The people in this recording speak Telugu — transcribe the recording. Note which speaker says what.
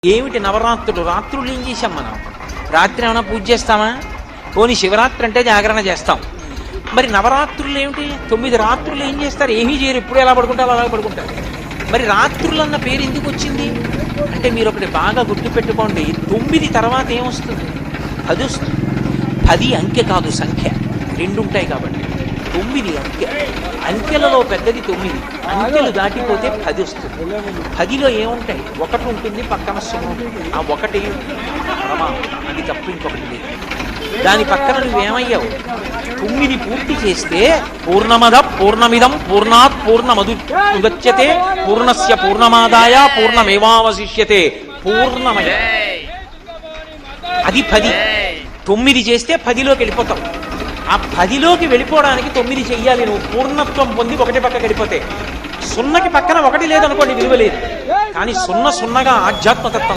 Speaker 1: ఏమిటి నవరాత్రులు? రాత్రులు ఏం చేశాం మనం? రాత్రి ఏమైనా పూజ చేస్తామా? పోనీ శివరాత్రి అంటే జాగరణ చేస్తాం. మరి నవరాత్రులు ఏమిటి? 9 రాత్రులు ఏం చేస్తారు? ఏమీ చేయరు. ఎప్పుడు ఎలా పడుకుంటారు అలా పడుకుంటారు. మరి రాత్రులు అన్న పేరు ఎందుకు వచ్చింది అంటే మీరు ఒకటి బాగా గుర్తుపెట్టుకోండి. 9 తర్వాత ఏమొస్తుంది? 10 వస్తుంది. 10 అంకె కాదు, సంఖ్య. 2 ఉంటాయి కాబట్టి 9 అంకె. అంకెలలో పెద్దది 9. అంకెలు దాటిపోతే 10 వస్తుంది. 10లో ఏముంటాయి? 1 ఉంటుంది, పక్కన 0 ఉంటుంది. ఆ 1 అది తప్ప ఇంకొకటి లేదు. దాని పక్కన నువ్వేమయ్యావు? 9 పూర్తి చేస్తే పూర్ణమద పూర్ణమిదం పూర్ణాత్ పూర్ణమదుచ్యతే పూర్ణస్య పూర్ణమాదాయ పూర్ణమేవావశిష్యతే పూర్ణమయ. అది 10. 9 చేస్తే 10లోకి వెళ్ళిపోతావు. ఆ 10లోకి వెళ్ళిపోవడానికి 9 చెయ్యాలి. నువ్వు పూర్ణత్వం పొంది 1 పక్క గడిపోతే 0కి పక్కన 1 లేదనుకోండి, విలువ లేదు. కానీ 0 0గా ఆధ్యాత్మతత్వం